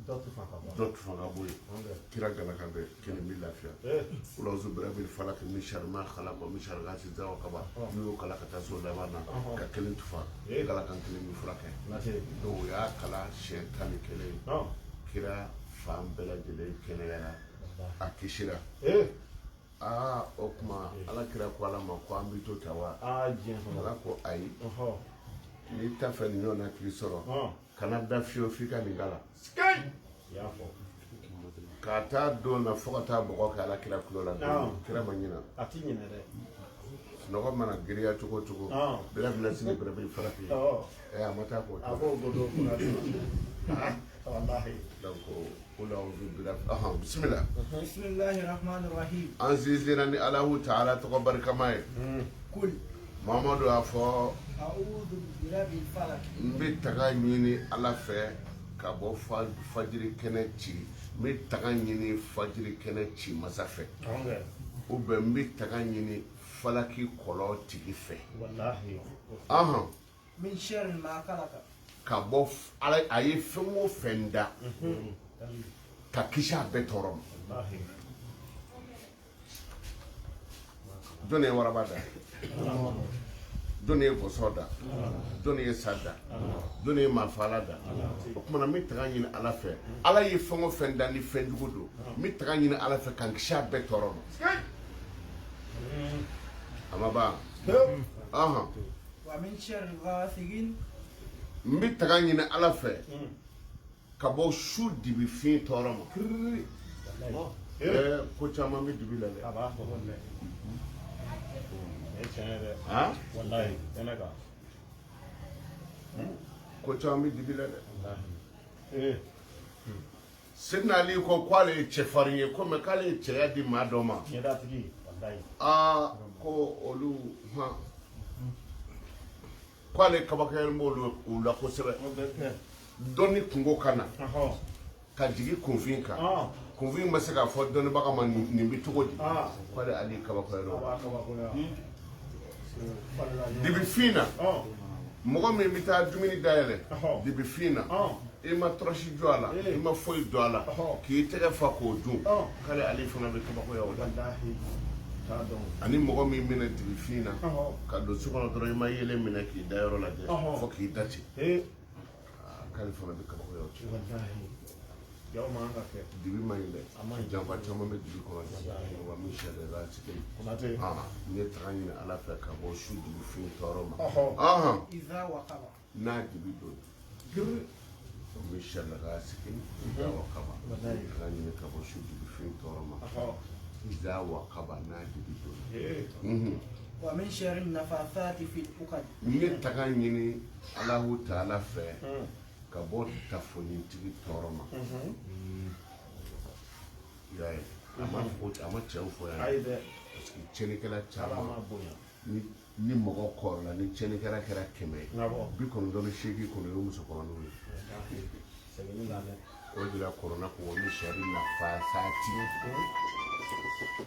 dɔtu fanga bɔ yen kira galakan bɛ kɛnɛ mi lafiya kul a'udhu birabbil falaq min sharri ma khalaq min sharri ghasiqin idha waqab n'u y'o kala ka taa so laban na ka kelen tufa galakan kelen mi furakɛ donc o y'a kala siɲɛ 11 kira fan bɛɛ lajɛlen kɛnɛyara a kisira o kuma ala kira ko ala ma ko an bɛ to ta wa ala ko ayi n'i ta fɛ nin ɲɔgɔn na k'i sɔrɔ kana da fiyewu f'i ka nin kala k'a taa don na fo ka taa bɔgɔ kɛ ala kira tulo la kira ma ɲina sunɔgɔ mana giriya cogo o cogo bɛrɛ bɛna sini bɛrɛ bɛ fara fi a ma taa k'o donc kula bisimila Bismillahirrahmanirrahim. an sinsinna ni alahu ta'ala tɔgɔ barikama ye Kul mamadu y'a fɔ a'udhu birabbil falaq. n bɛ taga ɲini ala fɛ ka bɔ fajiri kɛnɛ ci n bɛ taga ɲini fajiri kɛnɛ ci masa fɛ ou bien n bɛ taga ɲini falaki kɔlɔn tigi fɛ Min sharri ma khalaqa. ka bɔ a ye fɛn o fɛn da ka kisi a bɛɛ tɔɔrɔ ma wallahi jɔnni ye waraba da jɔnni ye bɔsɔ da jɔnni ye sa da jɔnni ye maafala da o kumana n bɛ taga ɲini ala fɛ ala ye fɛn o fɛn da ni fɛn jugu don n bɛ taga ɲini ala fɛ ka n kisi a bɛɛ tɔɔrɔ ma a ma ban ومن شر غاسق n bɛ taga ɲini ala fɛ ka bɔ su dibifin tɔɔrɔ ma ko caman bɛ dibi la dɛ aba ko ne e tiɲɛ dɛ han wallahi kɛnɛ kan ko caman bɛ dibi la dɛ wallahi Sidna Ali ko k'ale ye cɛfarin ye ko mɛ k'ale ye cɛya di maa dɔ ma ɲɛdatigi wallahi ko olu k'ale kabakɛlen b'olu la kosɛbɛ dɔnni kungo ka na ka jigin kunfin kan kunfin ma se k'a fɔ dɔnnibaga ma nin bɛ cogo di k'ale Ali kabakɛlen don dibifin na mɔgɔ min bɛ taa dumuni dayɛlɛ dibifin na i ma tɔrɔsi jɔ a la i ma foyi don a la k'i tɛgɛ fa k'o dun k'ale Ali fana bɛ kabakoya o la ani mɔgɔ min bɛna dibifin na ka don so kɔnɔ dɔrɔn i ma yelen minɛ k'i da yɔrɔ lajɛ fo k'i da ci k'ale fana bɛ kabakoya o ci dibi ma ɲi dɛ janfa caman bɛ dibi kɔnɔ wa min sariya la tigɛ n ye taga ɲini ala fɛ ka bɔ su dibifin tɔɔrɔ ma إذا وقب n'a dibi don min sariya la sigi iza wa kaba taga ɲini ka bɔ su dibifin tɔɔrɔ ma iza wa kaba n'a dibi don ومن شر النفاثات في العقد n ye taga ɲini alahu taala fɛ ka bɔ tafonitigi tɔɔrɔ ma y'a ye a ma cɛw fɔ yan parce que tiɲɛnikɛla caman ni mɔgɔ kɔrɔla ni tiɲɛnikɛla kɛra 198 kɔnɔ o ye musokɔrɔbaw ye o de la kɔrɔna ko wa min sari nafasati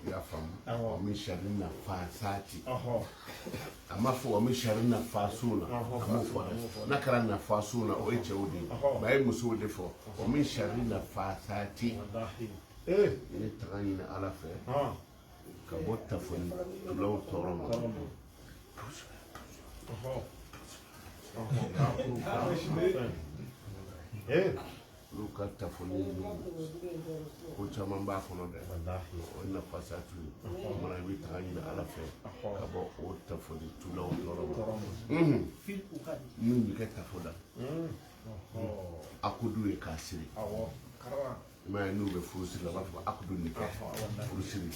i y'a faamu wa min sari nafasati a ma fɔ wa min sari nafasun na a m'o fɔ dɛ n'a kɛra nafasun na o ye cɛw de ye mais a ye musow de fɔ wa min sari nafasati i ye taga ɲini ala fɛ ka bɔ tafoni tulaw tɔɔrɔ ma olu ka tafoni ko caman b'a kɔnɔ dɛ o ye nafasati ye o mana i bɛ taga ɲini ala fɛ ka bɔ o tafoni tulaw tɔɔrɔ ma في العقد min bɛ kɛ tafo la akudu ye k'a siri i m'a ye n'u bɛ furusiri la u b'a fɔ akudu nin kɛ furusiri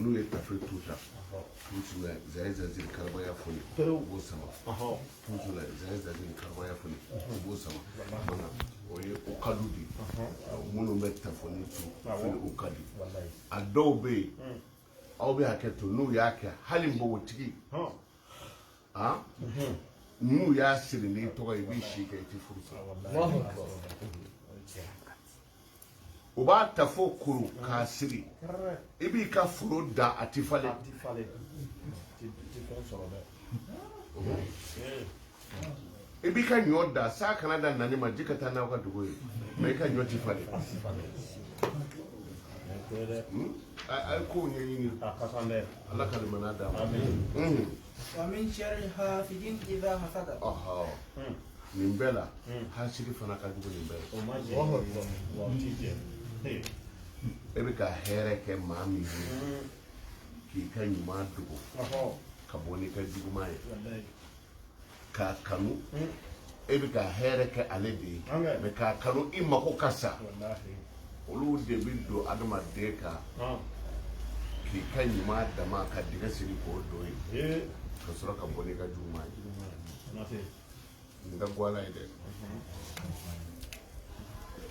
n'u ye tafe tu ta tuuti la zaye zaziri karabaya foni u b'o sama tuuti la zaye zaziri karabaya foni u b'o sama mana o ye o kadu di minnu bɛ tafoni tu fili o kadi a dɔw bɛ yen aw bɛ hakɛ to n'u y'a kɛ hali npogotigi n'u y'a siri n'i tɔgɔ ye i b'i si kɛ i tɛ furu sa u b'a tafo kuru k'a siri i b'i ka foro da a ti falen i b'i ka ɲɔ da sa kana da nani ma ji ka taa n'aw ka dugu ye mais i ka ɲɔ ti falen a ye kow ɲɛɲini ala ka limaniya d'a ma ومن شر حاسد إذا حسد nin bɛɛ la hasidi fana ka jugu nin bɛɛ la e bɛ ka hɛrɛ kɛ maa min ye k'i ka ɲuman dogo ka bɔ n'i ka juguman ye k'a kanu e bɛ ka hɛrɛ kɛ ale de ye mɛ k'a kanu i mako ka sa olu de bɛ don adamaden kan k'i ka ɲuman dama ka dingɛ siri k'o don ye ka sɔrɔ ka bɔ n'i ka juguman ye n ka gwala ye dɛ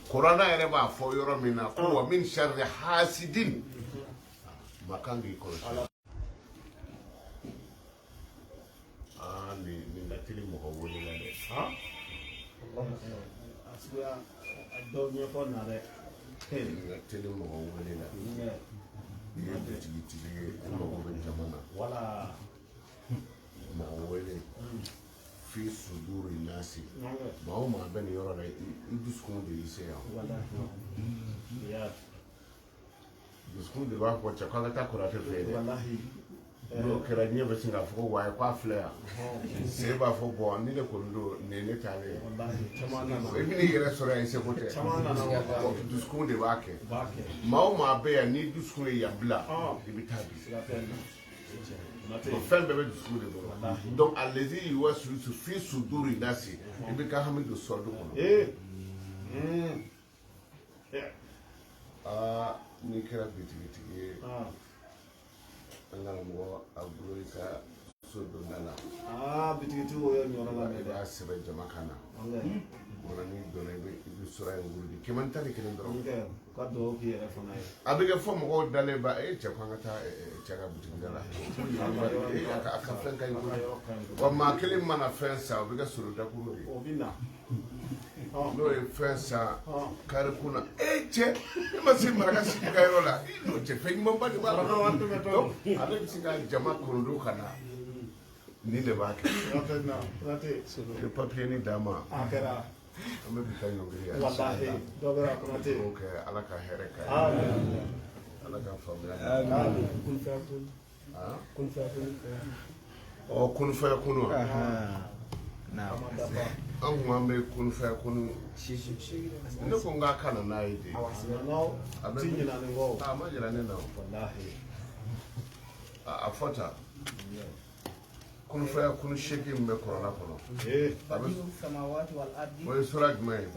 kuranɛ yɛrɛ b'a fɔ yɔrɔ min na ko wa min sharri hasidin ma kan k'i kɔlɔsi nin ka teli mɔgɔ wele la dɛ dɔw ɲɛfɔ na dɛ nin ka teli mɔgɔ wele la i ye butigitigi ye i mago bɛ jama na wala mɔgɔ wele fi suduri nasi maa o maa bɛ nin yɔrɔ la i dusukun de y'i se yan dusukun de b'a fɔ cɛ k'an ka taa kɔrɔtɛ fɛ yen dɛ n'o kɛra ɲɛ bɛ sin k'a fɔ ko wayi k'a filɛ yan se b'a fɔ bɔn ni ne kɔni don nin ne taale ye i bɛ n'i yɛrɛ sɔrɔ yan seko tɛ dusukun de b'a kɛ maa o maa bɛ yan ni dusukun ye yan bila i bɛ taa bi fɛn bɛɛ bɛ dusukun de bolo donc a lezi yi wa su fi suduri nasi i bɛ ka hami don sɔrɔ kɔnɔ n'i kɛra bitigitigi ye an kana mɔgɔ a bolo i ka so donda la bitigitigi o ye ɲɔgɔn la i b'a sɛbɛn jama kan na wala n'i donna i bɛ sɔrɔ yen wurudi kɛmɛ tan ni kelen dɔrɔn ka dugawu k'i yɛrɛ fana ye a bɛ kɛ fɔ mɔgɔw dalen ba cɛ ko an ka taa cɛ ka butigi da la a ka fɛn ka ɲi wa maa kelen mana fɛn san o bɛ kɛ soro dakuru de o bɛ na n'o ye fɛn san kari kunna cɛ e ma se maraka sigi ka yɔrɔ la n'o cɛ fɛn ɲumanba de b'a la ale bɛ se ka jama korondo ka na ni de b'a kɛ i papiye ni d'a ma an bɛ bi ka ɲɔngiri yan o kɛ ala ka hɛrɛ ka ye ala ka faamuya kun fɛ kunu an kun an bɛ kun fɛ kunu ne ko n k'a kana n'a ye de a ma jira ne na a fɔta kun fɛ kunu seegin min bɛ kɔrɔla kɔnɔ o ye sura jumɛn ye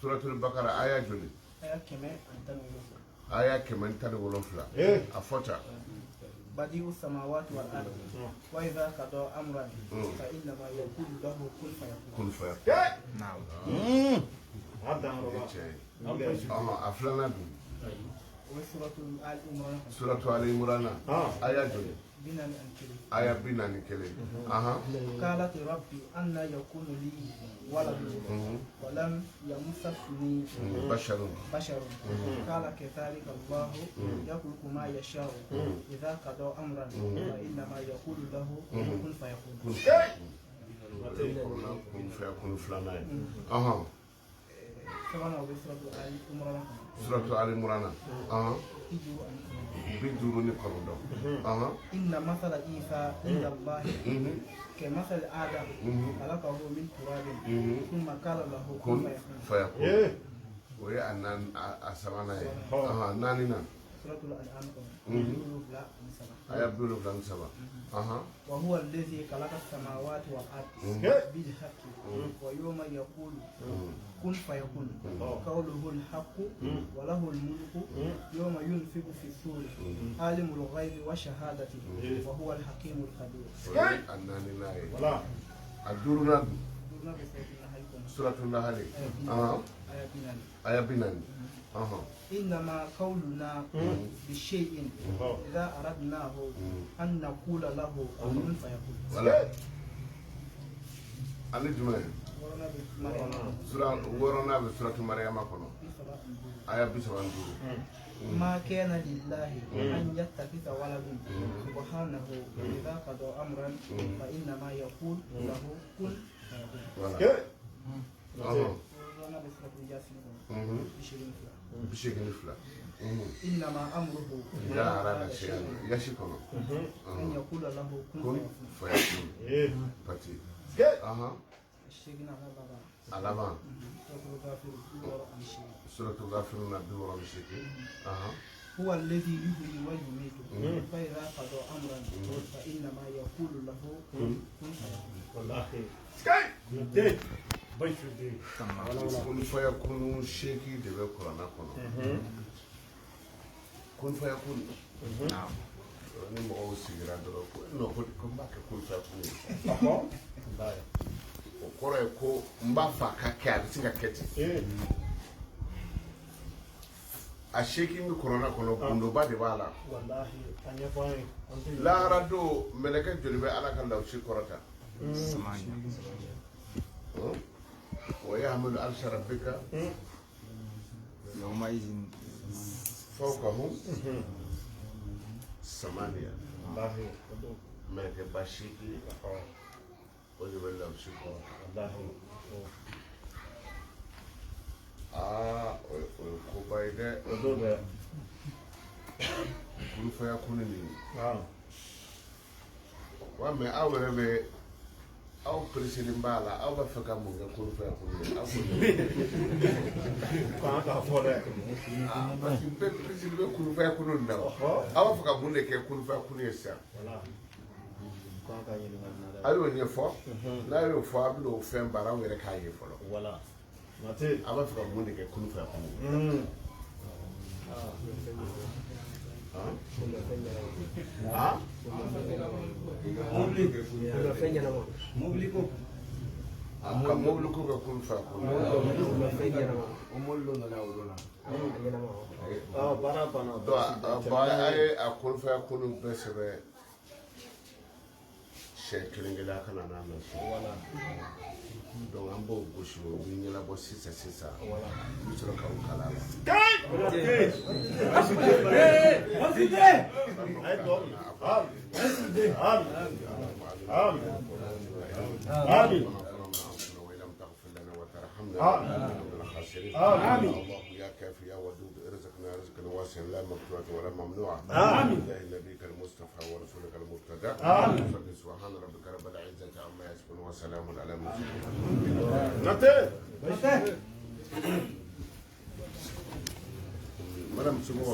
suratul bakara aya joli aya 117 a fɔta بديع السماوات والأرض وإذا قضى أمرا فإنما يقول له كن فيكون نعم أفلانا سورة آل عمران آية جولي آية بنا نكلي قالت ربي أن يكون لي ولد ولم يمسسني بشر قال كذلك الله يخلق ما يشاء إذا قضى أمرا فإنما يقول له كن فيكون كن فيكون فلانا سورة آل عمران بدون قرض إن مثل عيسى عند الله كمثل آدم خلقه من تراب ثم قال له كن فيكون وهي أن أسمعنا نانينا سورة الأنعام آية بلوغ لان سبا وهو الذي خلق السماوات والأرض بالحق ويوم يقول كن فيكون قوله الحق وله الملك يوم ينفخ في الصور عالم الغيب والشهادة وهو الحكيم الخبير الدورنا سورة النحل آية بنان إنما قولنا بشيء إذا أردناه أن نقول له كن فيكون ولا أنا جمعة ورنا بسورة مريم كنا آية بسبعين ما كان لله أن يتخذ ولد سبحانه إذا قضى أمرا فإنما يقول له كن فيكون بشكل فلا إنما أمره إذا أراد شيئا يشكر أن يقول له كن فيكون باتي الشيخنا على ما سورة الغافر نبي ورا بشكل هو الذي يحيي ويميت فإذا قضى أمرا فإنما يقول له كن فيكون kun fayakun sheki de bɛ kuranna kɔnɔ kun fayakun ni mɔgɔw sigira dɔrɔn ko n b'a kɛ kun fayakun ye o kɔrɔ ye ko n b'a fɛ a ka kɛ a bɛ se ka kɛ ten a sheki min kuranna kɔnɔ gundoba de b'a la lahara don mɛlɛkɛ joli bɛ ala ka lawusi kɔrɔta ويعمل عرش ربك يومئذ فوقهم ثمانية ملك باشيكي وجب الله الشكر والله وكوبايدة ودوبة كل فيكون لي نعم وما أو ربي أو بريسين بالا أو بفكر من كل فيكون لي كان كافورة بس بريسين بكل فيكون لنا أو بفكر من كل فيكون يسا والله كان كان يلمنا أيوة نيفو لا يفو أبلو فين برا ويركاي يفلو والله ماتي أو بفكر من كل فيكون Kamuliku ka kun fa kun. bana Ba ay a kun fa kun besebe. Shekiringela kana na na so. wala Donc an b'o gosi o bɛ ɲɛnabɔ sisan wala i bɛ sɔrɔ ka o kala la. ay do آمين آمين الله يا كافي يا ودود ارزقنا رزقا واسعا لا مقطوعا ولا ممنوعا آمين بجاه نبيك المصطفى ورسولك المرتضى آمين سبحان ربك رب العزة عما يصفون وسلام على المرسلين. Madame Sumo.